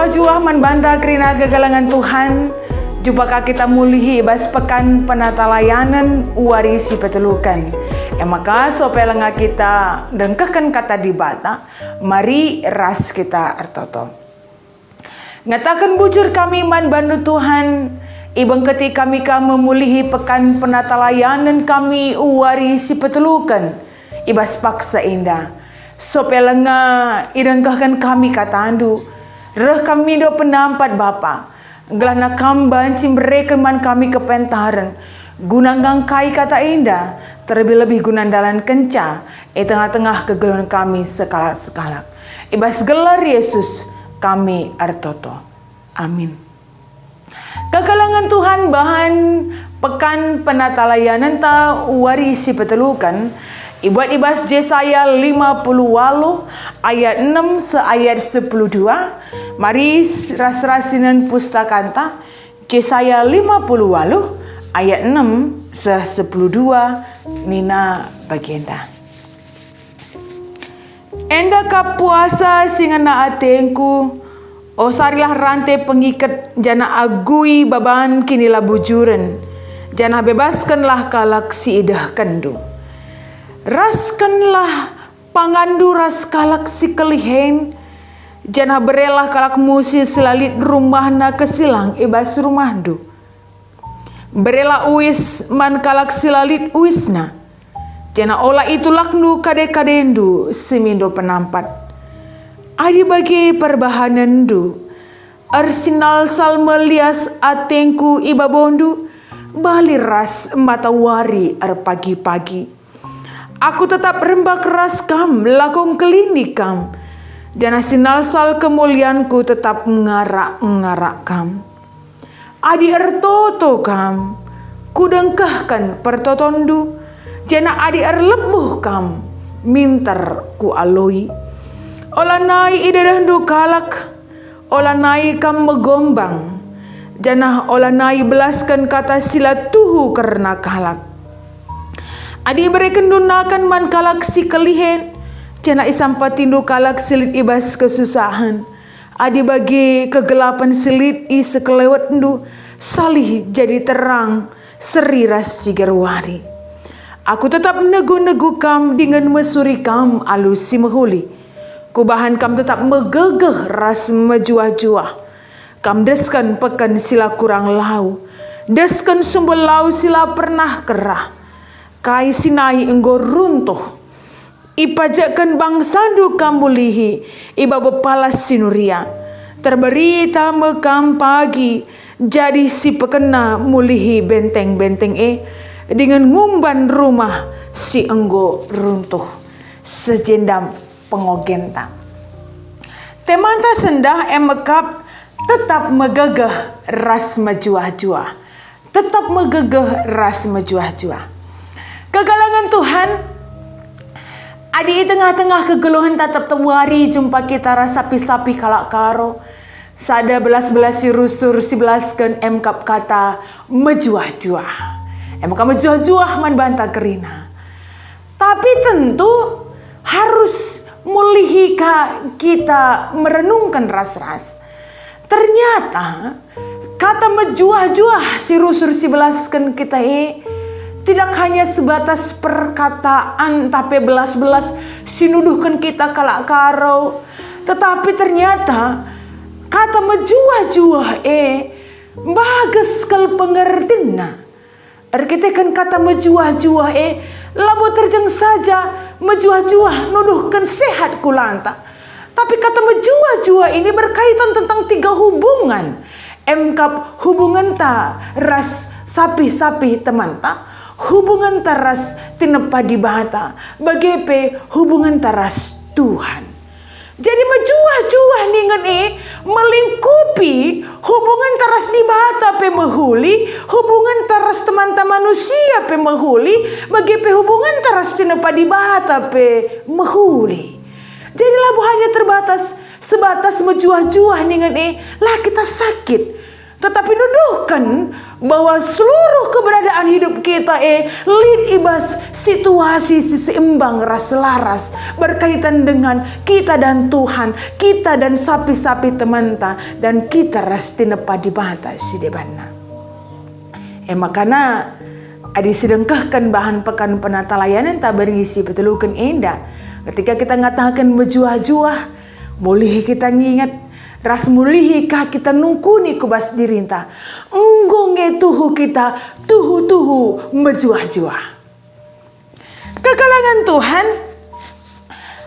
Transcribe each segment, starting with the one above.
menjuah-juah man banta kerina kagalangan Tuhan. Jumpa kita mulihi bas pekan penata layanan warisi petelukan. Maka sopelenga kita dengkakan kata di bata, mari ras kita artoto. Ngatakan bujur kami man bandu Tuhan, ibang ketika kami memulihi pekan penata layanan kami warisi petelukan. Ibas paksa indah. Sopelenga idengkahkan kami katandu. Reh kami do penampat Bapa. Gelana kamban cimbrekan man kami kepentaran. Gunanggang kai kata indah. Terlebih-lebih gunandalan kenca. Tengah-tengah kegeluhan kami sekalak-sekalak. Ibas gelar Yesus kami artoto. Amin. Kekalangan Tuhan bahan pekan penata layanan ta warisi petelukan. Ibuat ibas Yesaya 50 ayat 6 seayat 12. Mari ras-rasinan pustakanta Yesaya 50 ayat 6 se 12 nina bagienda. Enda ka puasa singana atengku, o sarilah rantai pengikat jana agui baban kinilah bujuran, jana bebaskanlah kalak si idah kendu. Raskanlah pangandu ras kalak si kelihen, jana berelah kalak musi selalit rumahna kesilang ibas rumahdu. Berela uis man kalak silalit uisna, jana olah itu laknu kade-kadendu simindo penampat. Adi bagi perbahanandu, arsinal sal melias atengku ibabondu, bali ras matawari ar pagi-pagi. Aku tetap rembak keras kam, lakong klinik kam, jana sinal sal kemulianku tetap ngarak-ngarak kam. Adi ertoto kam, kudengkahkan pertotondu, jana adi erlebuh kam, mintar ku aloi. Olah nai idadahdu kalak, olah nai kam megombang, jana olah nai belaskan kata sila tuhu karena kalak. Adi berekendunakan man kalak si kelihen, jana isampatindu kalak silit ibas kesusahan. Adi bagi kegelapan silit i sekelewatndu, salih jadi terang, seri ras jigarwari. Aku tetap negu-negu kam dengan mesuri kam alus si mehuli. Kubahan kam tetap megegeh ras mejuah-juah. Kam deskan pekan sila kurang lau, deskan sumber lau sila pernah kerah. Kai sinai enggo runtuh, ipajakan bangsandu kambulihi, iba bepalas sinuria. Terberita mekam pagi, jadi si pekena mulihi benteng-benteng dengan ngumban rumah si enggo runtuh, sejendam pengogenta. Temanta sendah emekap tetap megegeh ras mejuah-juah, tetap megegeh ras mejuah-juah. Kagalangan Tuhan, adi tengah-tengah kegeluhan tatap tewari jumpa kita rasa sapi-sapi kalak karo. Sada belas-belas si rusur si belaskan emkap kata mejuah-juah. Emkap mejuah-juah man banta kerina. Tapi tentu harus mulihi kita merenungkan ras-ras. Ternyata kata mejuah-juah si rusur si belaskan kita tidak hanya sebatas perkataan tapi belas-belas sinuduhkan kita kalak karo. Tetapi ternyata kata mejuah-juah bagus kal pengertina. Kita kan kata mejuah-juah labo terjang saja mejuah-juah nuduhkan sehat kulanta. Tapi kata mejuah-juah ini berkaitan tentang 3 hubungan. Emkap hubungan ta ras sapi-sapi teman ta. Hubungan taras tinepa di bata, bagepe hubungan taras Tuhan. Jadi mejuah-juah ningan melingkupi hubungan taras di bata pe mehuli, hubungan taras teman-teman manusia pe mehuli, bagepe hubungan taras tinepa di bata pe mehuli. Jadi labu hanya sebatas mejuah-juah ningan lah kita sakit. Tetapi nuduhkan bahwa seluruh keberadaan hidup kita lid ibas situasi seimbang ras selaras berkaitan dengan kita dan Tuhan, kita dan sapi-sapi temanta, dan kita ras tinepa di bata si debana. Makana adi sedengkahkan bahan pekan penata layanan tak berisi betelukan indah. Ketika kita ngatakan berjuah-juah, boleh kita ngingat ras mulihi kah kita nungkuni kubas dirinta. Nge tuhu kita tuhu menjuah-juah. Kekalangan Tuhan,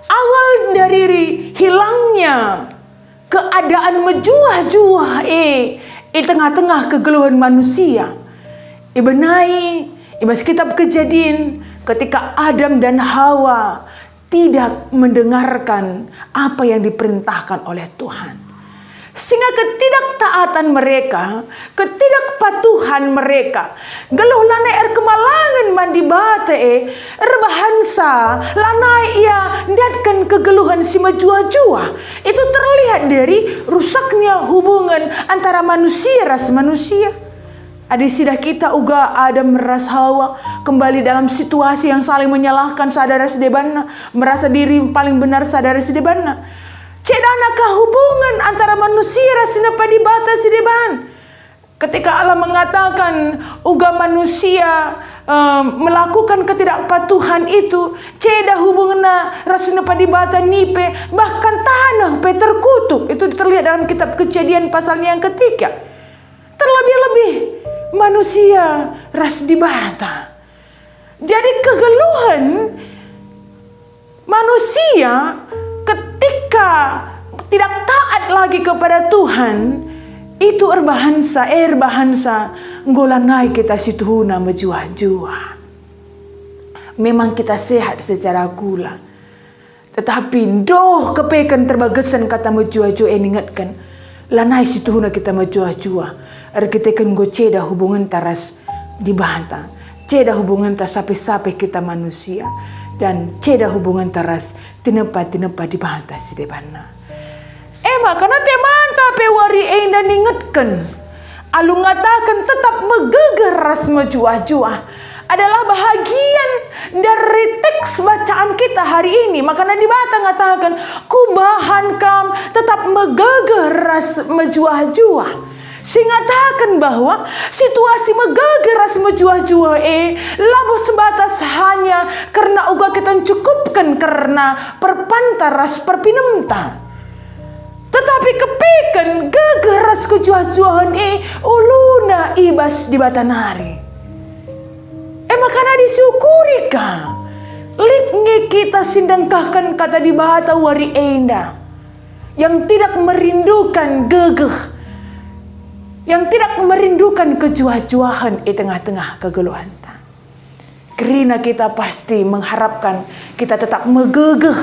awal dari hilangnya keadaan menjuah-juah di tengah-tengah kegeluhan manusia. Ibenai ibas kitab Kejadian ketika Adam dan Hawa tidak mendengarkan apa yang diperintahkan oleh Tuhan. Sehingga ketidaktaatan mereka, ketidakpatuhan mereka, geluh lanai kemalangan mandi bate, erbahansa, lanai ia datkan kegeluhan si menjua-jua. Itu terlihat dari rusaknya hubungan antara manusia ras manusia. Adi sidah kita uga Adam meras Hawa kembali dalam situasi yang saling menyalahkan saudara sedebana, merasa diri paling benar saudara sedebana. Cedanakah hubungan antara manusia rasina pada bata sedeban? Ketika Allah mengatakan uga manusia melakukan ketidakpatuhan itu, ceda hubungan rasina pada bata nipe, bahkan tanah pe terkutuk. Itu terlihat dalam kitab Kejadian pasalnya yang ketiga. Terlebih-lebih manusia ras di bata. Jadi kegeluhan manusia ketika tidak taat lagi kepada Tuhan, itu erbahansa ngolanai kita situhuna menjuah-juah. Memang kita sehat secara gula, tetapi doh kepekan terbagesan kata menjuah-juah ingatkan lanai situhuna kita menjuah-juah. Kita kan ceda hubungan taras di bata, ceda hubungan tas sapi-sapi kita manusia, dan ceda hubungan taras tinepa di bata si debana. Makana temanta pe wari dan ingatkan, alu ngatakan tetap megeger ras menjuah-juah adalah bahagian dari teks bacaan kita hari ini. Makanya di bata ngatakan kubahan kam tetap megeger ras menjuah-juah. Singatakan bahwa situasi megageras menjuah-juah labo sebatas hanya karena uga kita cukupkan karena perpantaras perpinemta. Tetapi kepikan gegeras kejuah-juahan uluna ibas di batanari. Makanya disyukuri ka litngi kita sindangkahkan kata di bata wari enda yang tidak merindukan gegeh, yang tidak merindukan kejuah-juahan di tengah-tengah kegeluhan. Karena kita pasti mengharapkan kita tetap megegeh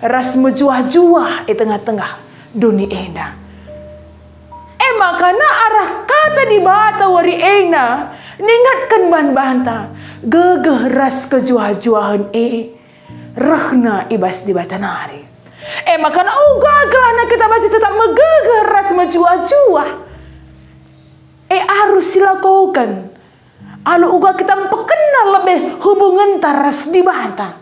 ras menjuah-juah di tengah-tengah dunia enda. Makana arah kata di bata wari enda ningatkan ban-banta gegeh ras kejuah-juahan rehna ibas di batanari. Makana uga kelana kita baca tetap megegeh ras menjuah-juah harus silakukan. Alu uga kita mengenal lebih hubungan taras di bata.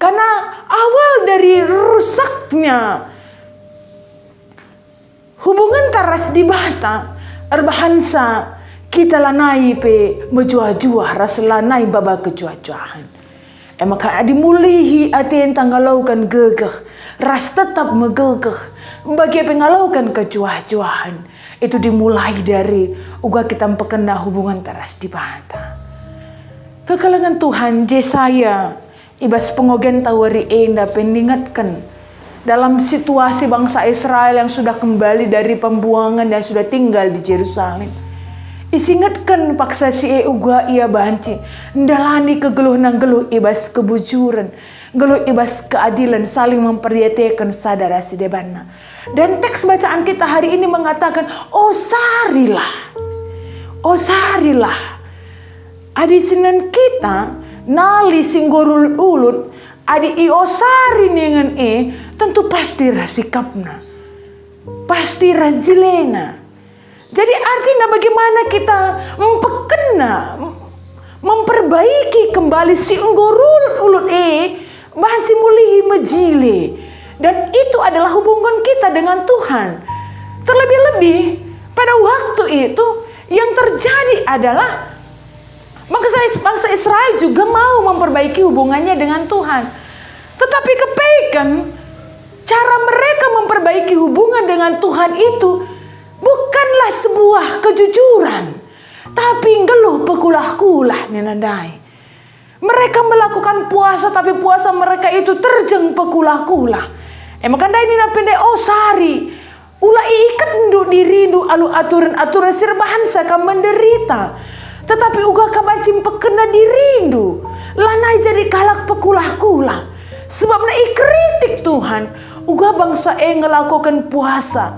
Karena awal dari rusaknya hubungan taras di bata, erbahansa kita lanai pe menjuah-juah ras lanai baba kejuah-juahan. Maka dimulihi aten tanggalaukan gegeh, ras tetap megegeh bagi pengalaukan kejuah-juahan. Itu dimulai dari uga kita mempekena hubungan taras di bata. Kekalangan Tuhan Yesaya ibas pengogen tawari enda peningatkan dalam situasi bangsa Israel yang sudah kembali dari pembuangan dan sudah tinggal di Yerusalem. Isingatkan paksa si uga ia banci ndalani kegeluh nang geluh ibas kebujuran, geluh ibas keadilan, saling memperhatikan saudara si debana. Dan teks bacaan kita hari ini mengatakan, oh sarilah. Adi sinan kita nali singgorul ulut, adi iosari dengan tentu pasti rasikapna, pasti razilena. Jadi Artinya bagaimana kita memperbaiki kembali si ulut banci mulihi mejile. Dan itu adalah hubungan kita dengan Tuhan. Terlebih-lebih pada waktu itu yang terjadi adalah bangsa Israel juga mau memperbaiki hubungannya dengan Tuhan. Tetapi kebaikan cara mereka memperbaiki hubungan dengan Tuhan itu bukanlah sebuah kejujuran, tapi ngeluh pekulah-kulah ninandai. Mereka melakukan puasa, tapi puasa mereka itu terjeng pekulah-kulah. Makandai nina pendek sari. Ulah ikat ndu dirindu alu aturan-aturan sirbahan saka menderita. Tetapi uga kabancing pekena dirindu. Lanai jadi kalak pekulah-kulah. Sebab na kritik Tuhan. Uga bangsa ngelakukan puasa.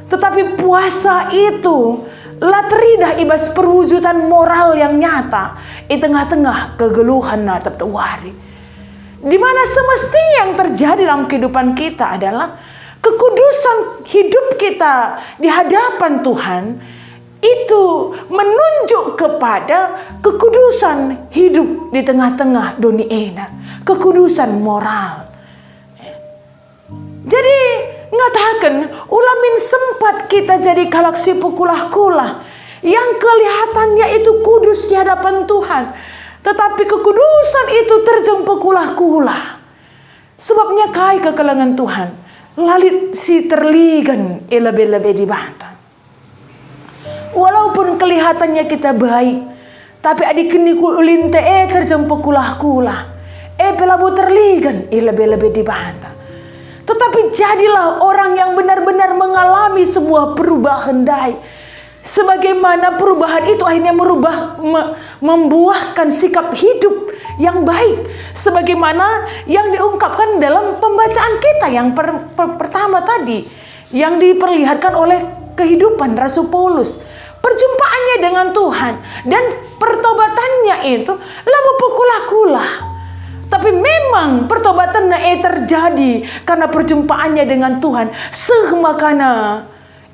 Tetapi puasa itu lah teridah ibas perwujudan moral yang nyata di tengah-tengah kegeluhan na tertawari. Di mana semestinya yang terjadi dalam kehidupan kita adalah kekudusan hidup kita di hadapan Tuhan itu menunjuk kepada kekudusan hidup di tengah-tengah dunia, kekudusan moral. Jadi ngatakan ulamin sempat kita jadi kalak si pekulah-kulah yang kelihatannya itu kudus di hadapan Tuhan, tetapi kekudusan itu terjeng pekulah-kulah. Sebabnya kai kekelangan Tuhan lalit si terligan lebih-lebih dibantah. Walaupun kelihatannya kita baik, tapi adik kini ulinte terjeng pekulah-kulah pelabu terligan lebih-lebih dibantah. Tetapi jadilah orang yang benar-benar mengalami sebuah perubahan dai. Sebagaimana perubahan itu akhirnya membuahkan sikap hidup yang baik. Sebagaimana yang diungkapkan dalam pembacaan kita yang pertama tadi. Yang diperlihatkan oleh kehidupan Rasul Paulus. Perjumpaannya dengan Tuhan. Dan pertobatannya itu lalu pekulah-kulah. Tapi memang pertobatan terjadi karena perjumpaannya dengan Tuhan. Semakana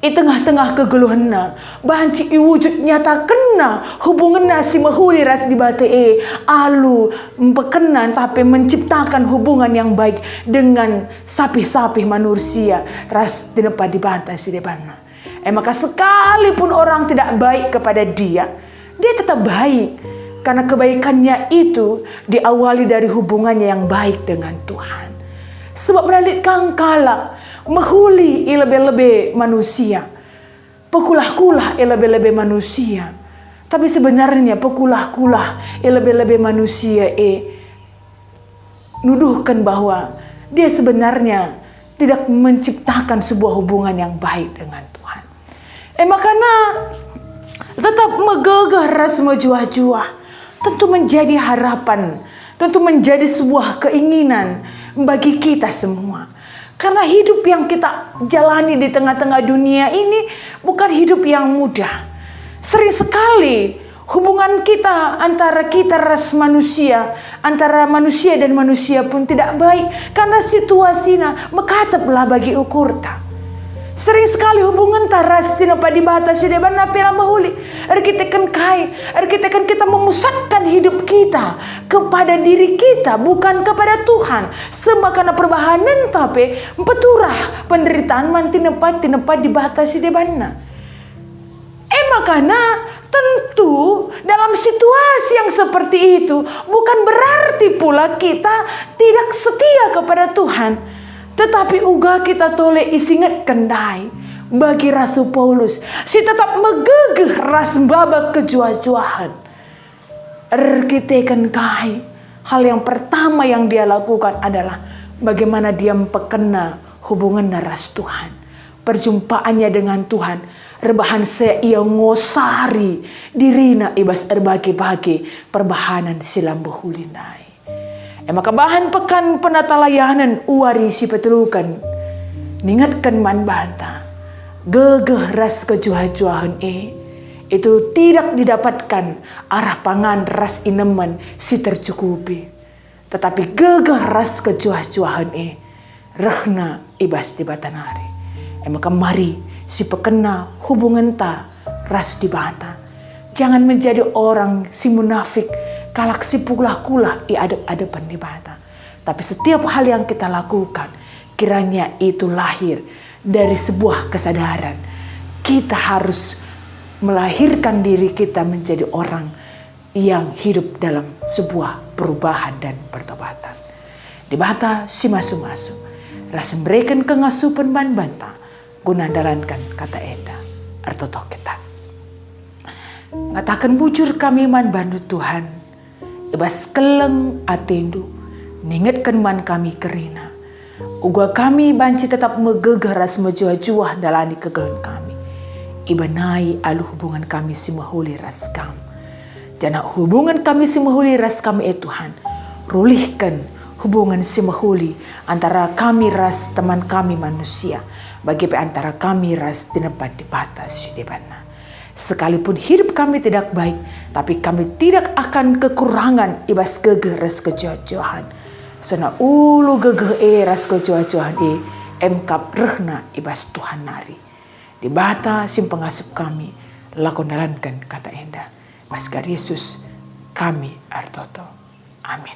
di tengah-tengah kegeluhan banci wujud nyata kena hubungan si mahuli ras di bate alu pekenan tapi menciptakan hubungan yang baik dengan sapih-sapih manusia ras dinepa dibantah si debana. Maka sekalipun orang tidak baik kepada dia tetap baik. Karena kebaikannya itu diawali dari hubungannya yang baik dengan Tuhan. Sebab melalit kang kalak, mahuli lebih-lebih manusia. Pekulah-kulah lebih-lebih manusia. Tapi sebenarnya pekulah-kulah lebih-lebih manusia nuduhkan bahwa dia sebenarnya tidak menciptakan sebuah hubungan yang baik dengan Tuhan. Makanya tetap megagah ras mejuah-juah. Tentu menjadi harapan, tentu menjadi sebuah keinginan bagi kita semua. Karena hidup yang kita jalani di tengah-tengah dunia ini bukan hidup yang mudah. Sering sekali hubungan kita antara kita ras manusia, antara manusia dan manusia pun tidak baik. Karena situasinya mekataplah bagi ukurta. Sering sekali hubungan taras tidak dibatasi depan napira bahuli. Arkitekan kita memusatkan hidup kita kepada diri kita, bukan kepada Tuhan. Semakana perbahanan tapi peturah penderitaan tinepat dibatasi depan. Makanya tentu dalam situasi yang seperti itu bukan berarti pula kita tidak setia kepada Tuhan. Tetapi uga kita toleh isingat kendai bagi Rasul Paulus. Si tetap megegeh ras babak kejuah-juahan. Erkitekan kai. Hal yang pertama yang dia lakukan adalah bagaimana dia mempekena hubungan ras Tuhan. Perjumpaannya dengan Tuhan. Rebahan ia ngosari dirina ibas erbagi-bagi perbahanan silam behulinai. Maka bahan pekan penatalayanan uarisi petelukan. Ningatkan man banta. Gegeh ras kejuah-juahan itu tidak didapatkan arah pangan ras ineman si tercukupi. Tetapi gegeh ras kejuah-juahan rehna ibas di batanari. Maka mari si pekena hubungan ta ras di bata. Jangan menjadi orang si munafik, kalak si pulah-kulah i adep-adepan di bata. Tapi setiap hal yang kita lakukan, kiranya itu lahir dari sebuah kesadaran. Kita harus melahirkan diri kita menjadi orang yang hidup dalam sebuah perubahan dan pertobatan. Di bata si masu-masu, rasa memberikan kengasupan ban banta, guna dalankan kata enda, artoto kita. Ngatakan bujur kami man bandu Tuhan, ibas keleng atendu, ningetkan man kami kerina. Uga kami banci tetap megegah ras mejuah-juah dalani kegahan kami. Ibanai alu hubungan kami si mahuli ras kam. Jana hubungan kami si mahuli ras kami Tuhan. Rulihkan hubungan si mahuli antara kami ras teman kami manusia. Bagi antara kami ras tinepat di batas di bana. Sekalipun hidup kami tidak baik, tapi kami tidak akan kekurangan ibas gegeh ras kejuah-juahan. Sana ulu gegeh ras kejuah-juahan emkap rehna ibas Tuhan nari. Di bata sim pengasup kami, lakon dalankan kata enda. Maskar Yesus kami artoto. Amin.